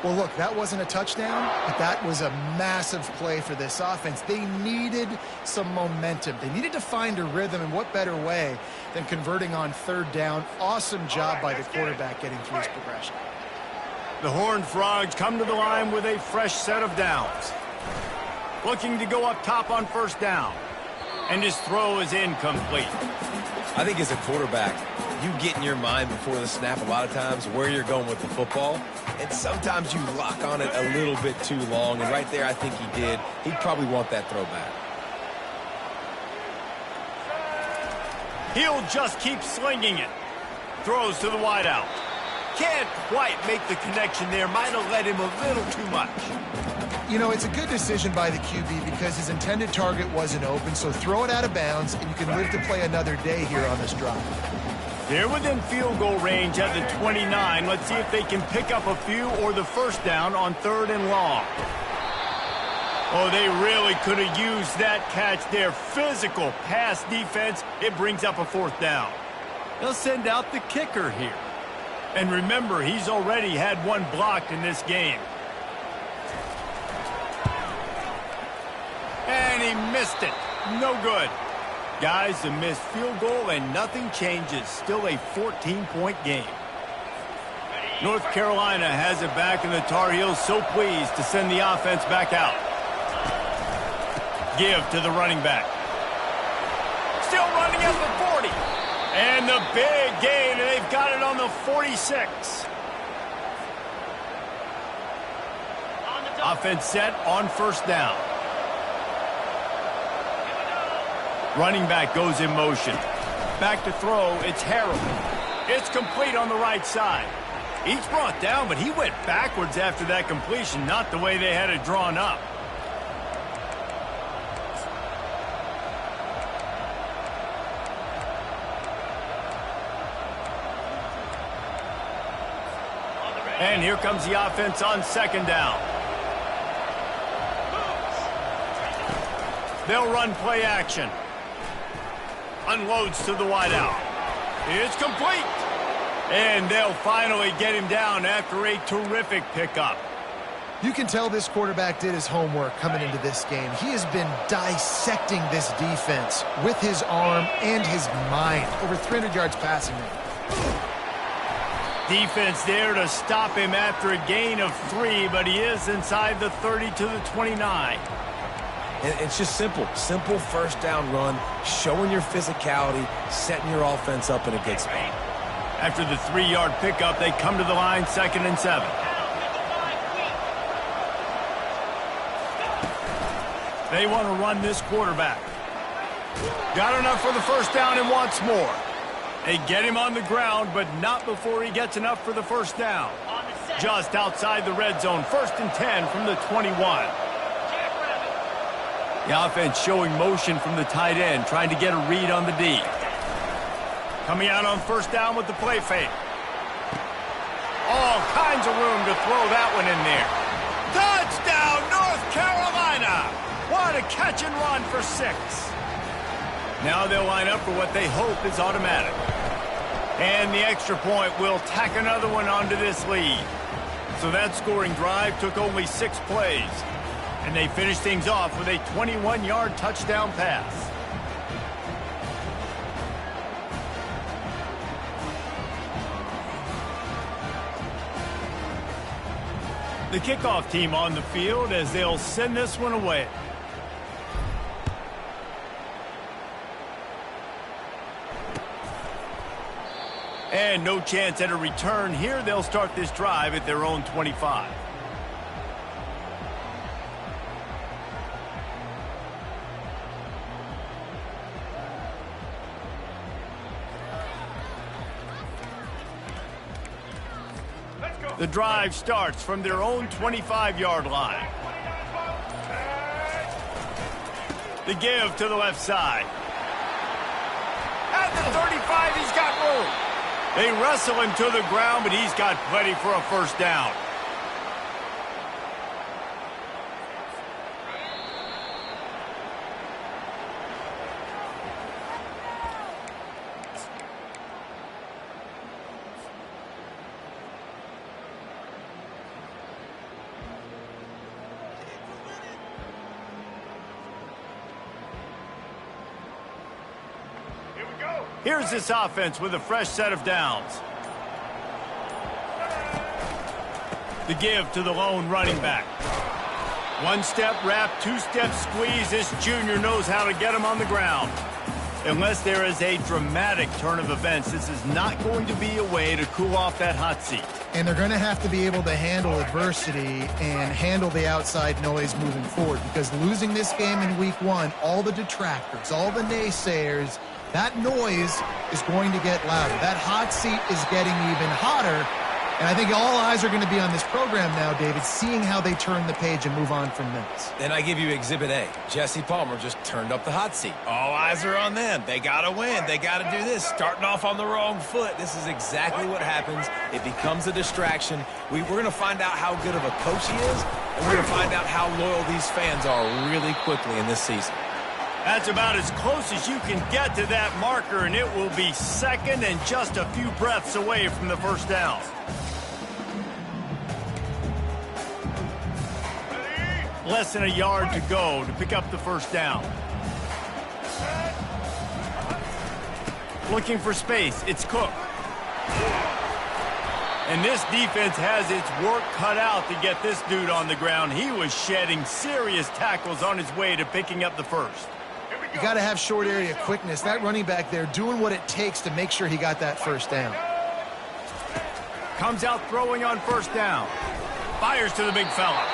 Well, look, that wasn't a touchdown, but that was a massive play for this offense. They needed some momentum. They needed to find a rhythm, and what better way than converting on 3rd down. Awesome job by the quarterback getting through his progression. The Horned Frogs come to the line with a fresh set of downs. Looking to go up top on 1st down. And his throw is incomplete. I think as a quarterback, you get in your mind before the snap a lot of times where you're going with the football, and sometimes you lock on it a little bit too long, and right there I think he did. He'd probably want that throw back. He'll just keep slinging it. Throws to the wideout. Can't quite make the connection there. Might have led him a little too much. You know, it's a good decision by the QB because his intended target wasn't open, so throw it out of bounds, and you can live to play another day here on this drive. They're within field goal range at the 29. Let's see if they can pick up a few or the first down on 3rd and long. Oh, they really could have used that catch there. Physical pass defense. It brings up a 4th down. They'll send out the kicker here. And remember, he's already had one blocked in this game. And he missed it. No good. Guys, a missed field goal and nothing changes. Still a 14-point game. North Carolina has it back, and the Tar Heels so pleased to send the offense back out. Give to the running back. still running at the 40. And the big gain, and they've got it on the 46. Offense set on first down. Running back goes in motion. Back to throw, it's Harold. It's complete on the right side. He's brought down, but he went backwards after that completion, not the way they had it drawn up. And here comes the offense on second down. They'll run play action. Unloads to the wideout. It's complete. And they'll finally get him down after a terrific pickup. You can tell this quarterback did his homework coming into this game. He has been dissecting this defense with his arm and his mind. Over 300 yards passing rate. Defense there to stop him after a gain of 3, but he is inside the 30 to the 29. And it's just simple first down run, showing your physicality, setting your offense up in a good spot. After the 3-yard pickup, they come to the line, 2nd and 7. They want to run this quarterback. Got enough for the first down and wants more. They get him on the ground, but not before he gets enough for the first down. Just outside the red zone, 1st and 10 from the 21. The offense showing motion from the tight end, trying to get a read on the D. Coming out on first down with the play fake. All kinds of room to throw that one in there. Touchdown, North Carolina! What a catch and run for 6. Now they'll line up for what they hope is automatic. And the extra point will tack another one onto this lead. So that scoring drive took only 6 plays. And they finish things off with a 21-yard touchdown pass. The kickoff team on the field as they'll send this one away. And no chance at a return here. They'll start this drive at their own 25. The drive starts from their own 25-yard line. The give to the left side. At the 35, he's got room. They wrestle him to the ground, but he's got plenty for a first down. Here's this offense with a fresh set of downs. The give to the lone running back. 1-step wrap, 2-step squeeze. This junior knows how to get him on the ground. Unless there is a dramatic turn of events, this is not going to be a way to cool off that hot seat. And they're going to have to be able to handle adversity and handle the outside noise moving forward, because losing this game in week 1, all the detractors, all the naysayers, that noise is going to get louder. That hot seat is getting even hotter. And I think all eyes are going to be on this program now, David, seeing how they turn the page and move on from this. Then I give you Exhibit A. Jesse Palmer just turned up the hot seat. All eyes are on them. They got to win. They got to do this. Starting off on the wrong foot. This is exactly what happens. It becomes a distraction. We're going to find out how good of a coach he is, and we're going to find out how loyal these fans are really quickly in this season. That's about as close as you can get to that marker, and it will be second and just a few breaths away from the first down. Less than a yard to go to pick up the first down. Looking for space, it's Cook. And this defense has its work cut out to get this dude on the ground. He was shedding serious tackles on his way to picking up the first. You got to have short area quickness. That running back there doing what it takes to make sure he got that first down. Comes out throwing on first down. Fires to the big fella.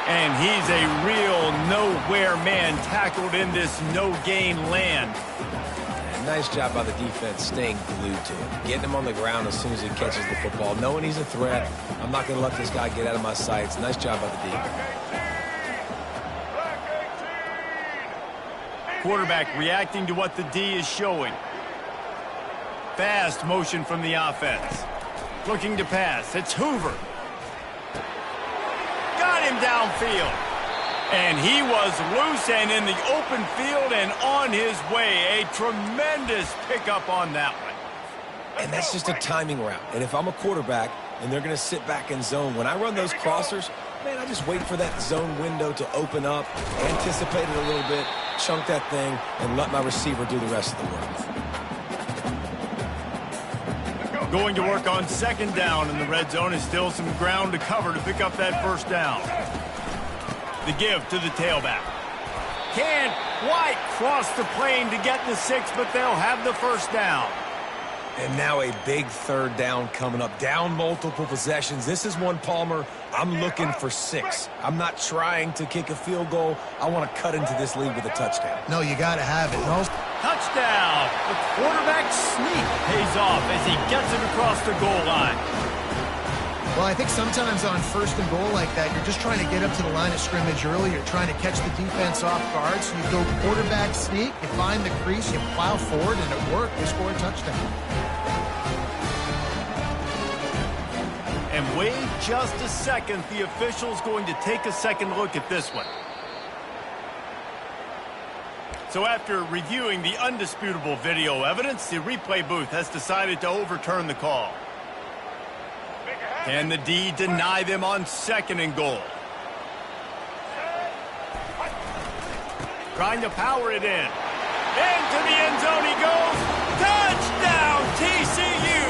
And he's a real nowhere man tackled in this no-gain land. And nice job by the defense staying glued to him. Getting him on the ground as soon as he catches the football. Knowing he's a threat. I'm not going to let this guy get out of my sights. Nice job by the defense. Quarterback reacting to what the D is showing. Fast motion from the offense. Looking to pass. It's Hoover. Got him downfield. And he was loose and in the open field and on his way. A tremendous pickup on that one. And that's just a timing route. And if I'm a quarterback and they're going to sit back in zone, when I run those crossers, man, I just wait for that zone window to open up, anticipate it a little bit, chunk that thing, and let my receiver do the rest of the work. Going to work on second down in the red zone is still some ground to cover to pick up that first down. The give to the tailback. Can't quite cross the plane to get the 6, but they'll have the first down. And now a big third down coming up. Down multiple possessions. This is one, Palmer, I'm looking for 6. I'm not trying to kick a field goal. I want to cut into this lead with a touchdown. No, you got to have it. Touchdown! The quarterback sneak pays off as he gets it across the goal line. Well, I think sometimes on first and goal like that, you're just trying to get up to the line of scrimmage early. You're trying to catch the defense off guard. So you go quarterback sneak, you find the crease, you plow forward, and it worked. They score a touchdown. And wait just a second. The official's going to take a second look at this one. So after reviewing the undisputable video evidence, the replay booth has decided to overturn the call. Can the D deny them on second and goal? Trying to power it in. Into the end zone he goes. Touchdown, TCU!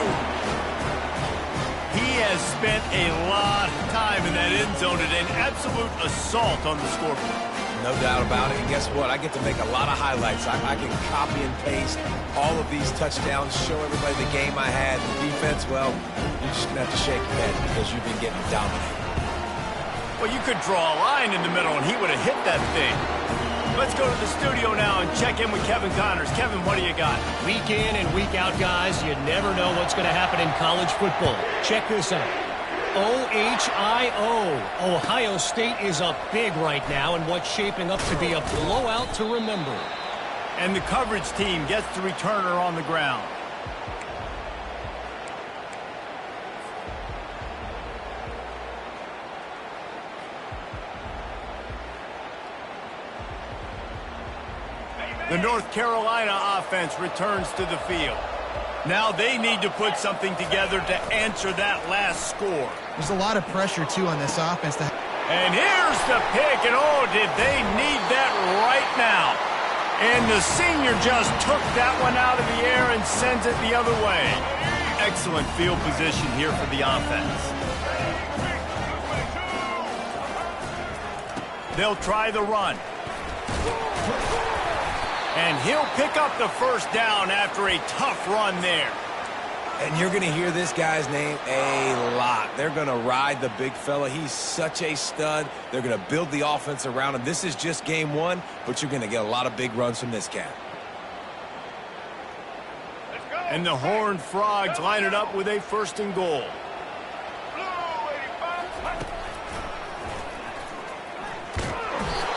He has spent a lot of time in that end zone and an absolute assault on the scoreboard. No doubt about it. And guess what? I get to make a lot of highlights. I can copy and paste all of these touchdowns, show everybody the game I had. The defense, well, you're just going to have to shake your head because you've been getting dominated. Well, you could draw a line in the middle and he would have hit that thing. Let's go to the studio now and check in with Kevin Connors. Kevin, what do you got? Week in and week out, guys, you never know what's going to happen in college football. Check this out. OHIO. Ohio State is up big right now in what's shaping up to be a blowout to remember. And the coverage team gets the returner on the ground. The North Carolina offense returns to the field. Now they need to put something together to answer that last score. There's a lot of pressure, too, on this offense. And here's the pick, and oh, did they need that right now. And the senior just took that one out of the air and sends it the other way. Excellent field position here for the offense. They'll try the run. And he'll pick up the first down after a tough run there. And you're going to hear this guy's name a lot. They're going to ride the big fella. He's such a stud. They're going to build the offense around him. This is just game one, but you're going to get a lot of big runs from this cat. And the Horned Frogs line it up with a first and goal.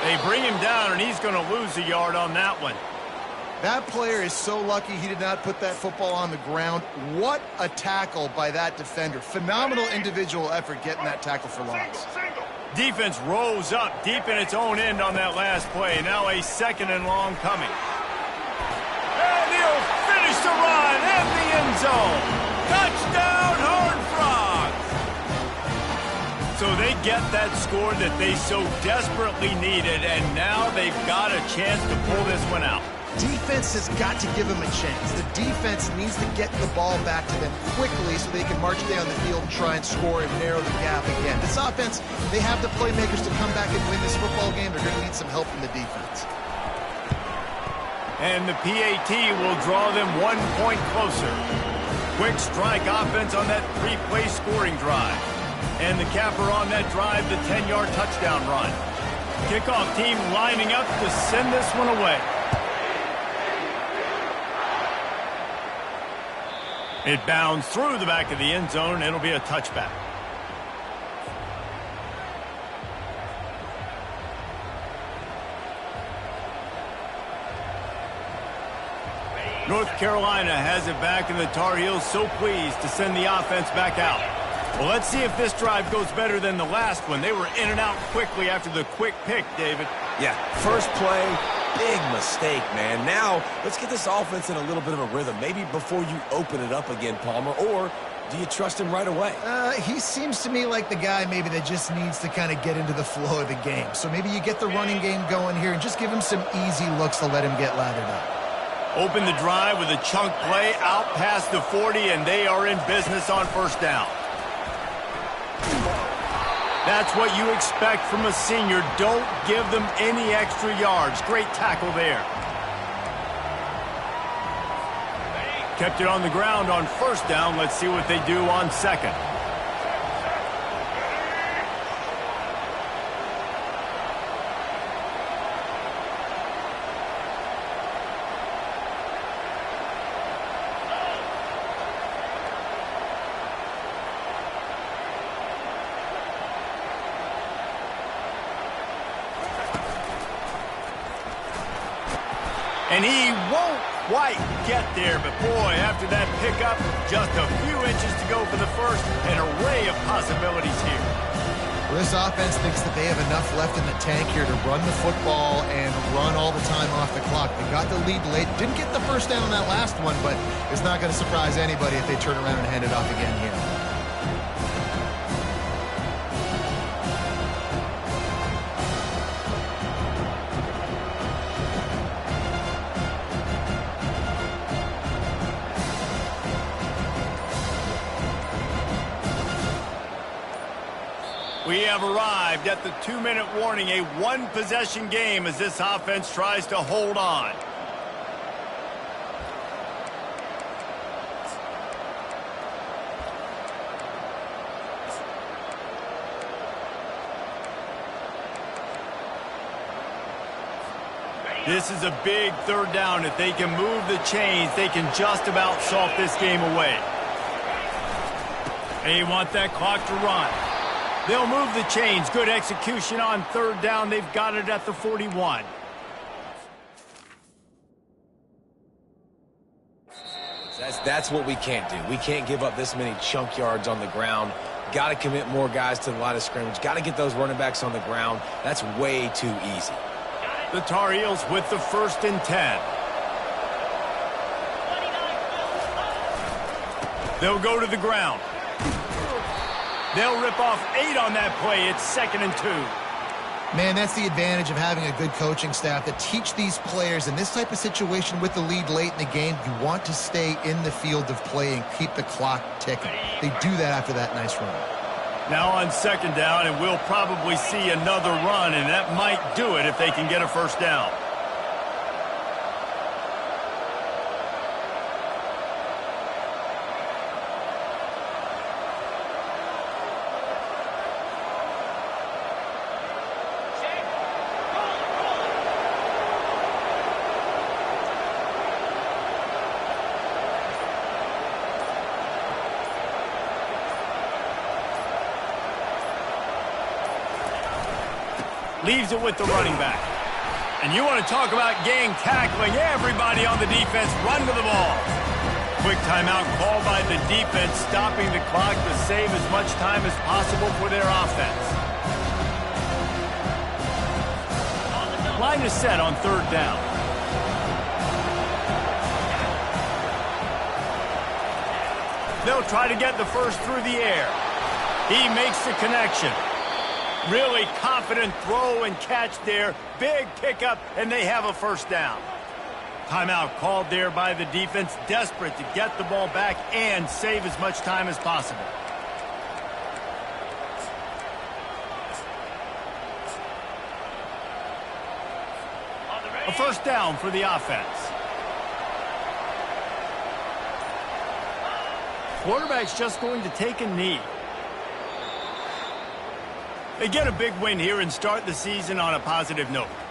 They bring him down, and he's going to lose a yard on that one. That player is so lucky he did not put that football on the ground. What a tackle by that defender. Phenomenal individual effort getting that tackle for loss. Defense rose up deep in its own end on that last play. Now a second and long coming. And he'll finish the run at the end zone. Touchdown, Horned Frogs! So they get that score that they so desperately needed, and now they've got a chance to pull this one out. Defense has got to give them a chance. The defense needs to get the ball back to them quickly so they can march down the field and try and score and narrow the gap again. This offense, they have the playmakers to come back and win this football game. They're going to need some help from the defense. And the PAT will draw them 1 point closer. Quick strike offense on that 3-play scoring drive. And the capper on that drive, the 10-yard touchdown run. Kickoff team lining up to send this one away. It bounds through the back of the end zone. It'll be a touchback. North Carolina has it back, and the Tar Heels so pleased to send the offense back out. Well, let's see if this drive goes better than the last one. They were in and out quickly after the quick pick, David. Yeah, first play, big mistake, man. Now, let's get this offense in a little bit of a rhythm. Maybe before you open it up again, Palmer, or do you trust him right away? He seems to me like the guy maybe that just needs to kind of get into the flow of the game. So maybe you get the running game going here and just give him some easy looks to let him get lathered up. Open the drive with a chunk play out past the 40, and they are in business on first down. That's what you expect from a senior. Don't give them any extra yards. Great tackle there. Kept it on the ground on first down. Let's see what they do on second. And he won't quite get there, but boy, after that pickup, just a few inches to go for the first, an array of possibilities here. Well, this offense thinks that they have enough left in the tank here to run the football and run all the time off the clock. They got the lead late. Didn't get the first down on that last one, but it's not going to surprise anybody if they turn around and hand it off again here. We have arrived at the 2-minute warning, a one-possession game as this offense tries to hold on. This is a big third down. If they can move the chains, they can just about solve this game away. They want that clock to run. They'll move the chains. Good execution on third down. They've got it at the 41. That's what we can't do. We can't give up this many chunk yards on the ground. Got to commit more guys to the line of scrimmage. Got to get those running backs on the ground. That's way too easy. The Tar Heels with the 1st and 10. They'll go to the ground. They'll rip off 8 on that play. It's 2nd and 2. Man, that's the advantage of having a good coaching staff that teach these players in this type of situation with the lead late in the game. You want to stay in the field of play and keep the clock ticking. They do that after that nice run. Now on 2nd down, and we'll probably see another run, and that might do it if they can get a first down. Leaves it with the running back. And you want to talk about gang tackling. Everybody on the defense run to the ball. Quick timeout called by the defense, stopping the clock to save as much time as possible for their offense. Line is set on 3rd down. They'll try to get the first through the air. He makes the connection. Really confident throw and catch there. Big pickup, and they have a first down. Timeout called there by the defense, desperate to get the ball back and save as much time as possible. A first down for the offense. Quarterback's just going to take a knee. They get a big win here and start the season on a positive note.